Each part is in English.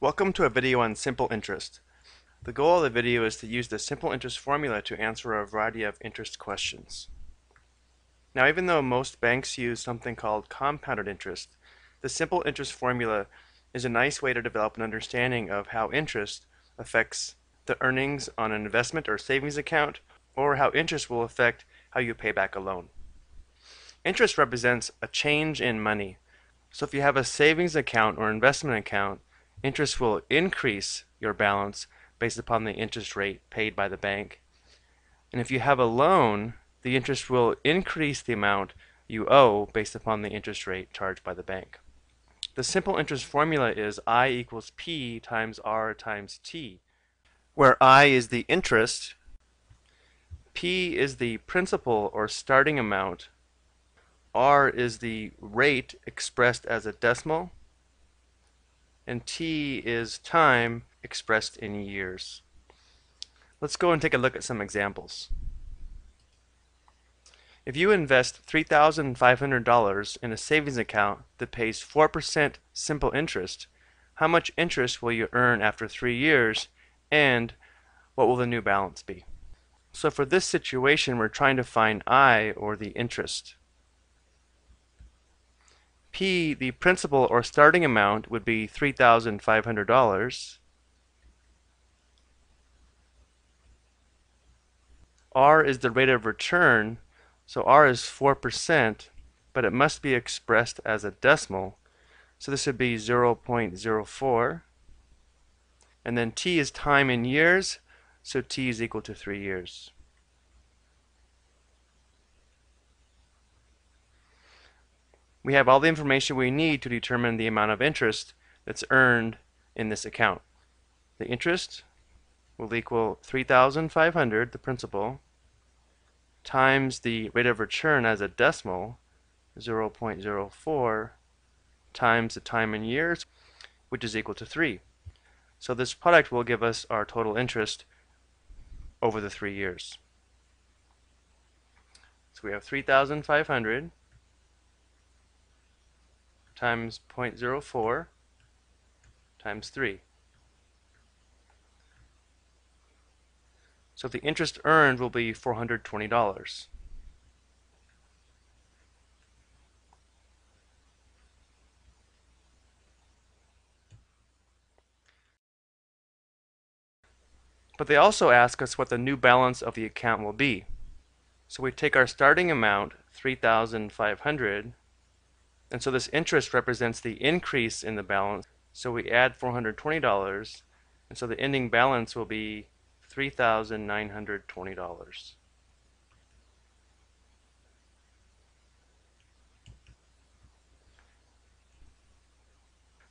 Welcome to a video on simple interest. The goal of the video is to use the simple interest formula to answer a variety of interest questions. Now, even though most banks use something called compounded interest, the simple interest formula is a nice way to develop an understanding of how interest affects the earnings on an investment or savings account, or how interest will affect how you pay back a loan. Interest represents a change in money. So if you have a savings account or investment account, interest will increase your balance based upon the interest rate paid by the bank. And if you have a loan, the interest will increase the amount you owe based upon the interest rate charged by the bank. The simple interest formula is I equals P times R times T, where I is the interest, P is the principal or starting amount, R is the rate expressed as a decimal, and T is time expressed in years. Let's go and take a look at some examples. If you invest $3,500 in a savings account that pays 4% simple interest, how much interest will you earn after 3 years, and what will the new balance be? So for this situation, we're trying to find I, or the interest. P, the principal or starting amount, would be $3,500. R is the rate of return, so R is 4%, but it must be expressed as a decimal, so this would be 0.04. And then T is time in years, so T is equal to 3 years. We have all the information we need to determine the amount of interest that's earned in this account. The interest will equal 3,500, the principal, times the rate of return as a decimal, 0.04, times the time in years, which is equal to 3. So this product will give us our total interest over the 3 years. So we have 3,500 times 0.04 times 3. So the interest earned will be $420. But they also ask us what the new balance of the account will be. So we take our starting amount, 3,500, and so this interest represents the increase in the balance. So we add $420, and so the ending balance will be $3,920.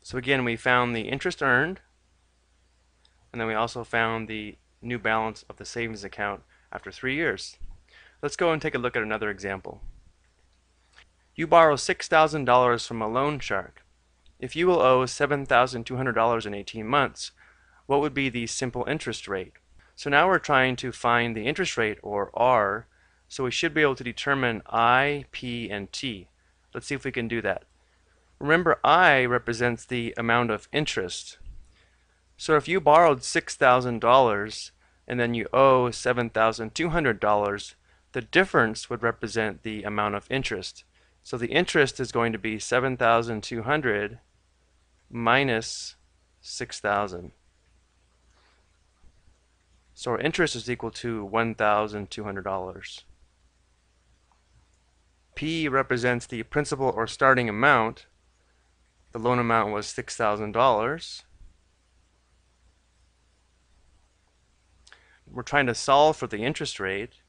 So again, we found the interest earned, and then we also found the new balance of the savings account after 3 years. Let's go and take a look at another example. You borrow $6,000 from a loan shark. If you will owe $7,200 in 18 months, what would be the simple interest rate? So now we're trying to find the interest rate, or R, so we should be able to determine I, P, and T. Let's see if we can do that. Remember, I represents the amount of interest. So if you borrowed $6,000 and then you owe $7,200, the difference would represent the amount of interest. So the interest is going to be 7,200 minus 6,000. So our interest is equal to $1,200. P represents the principal or starting amount. The loan amount was $6,000. We're trying to solve for the interest rate.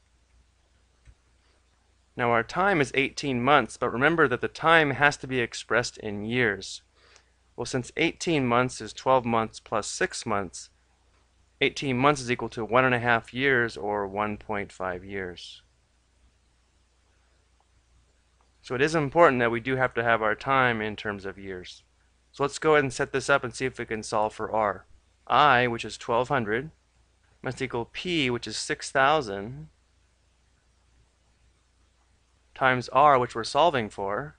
Now our time is 18 months, but remember that the time has to be expressed in years. Well, since 18 months is 12 months plus 6 months, 18 months is equal to 1.5 years, or 1.5 years. So it is important that we do have to have our time in terms of years. So let's go ahead and set this up and see if we can solve for R. I, which is 1,200, must equal P, which is 6,000, times R, which we're solving for,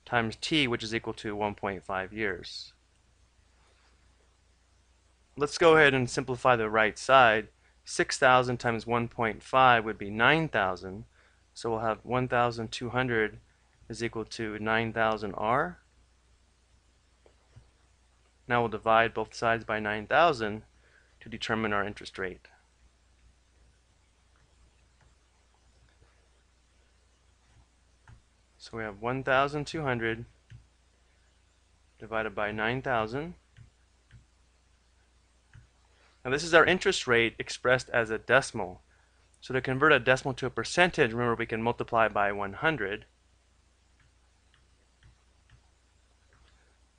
times T, which is equal to 1.5 years. let's go ahead and simplify the right side. 6,000 times 1.5 would be 9,000. So we'll have 1,200 is equal to 9,000 R. Now we'll divide both sides by 9,000 to determine our interest rate. So we have 1,200 divided by 9,000. Now this is our interest rate expressed as a decimal. So to convert a decimal to a percentage, remember we can multiply by 100.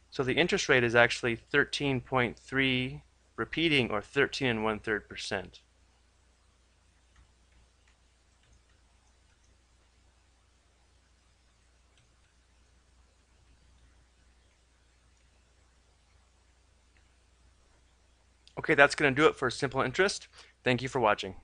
So the interest rate is actually 13.3 repeating, or 13 1/3%. Okay, that's going to do it for simple interest. Thank you for watching.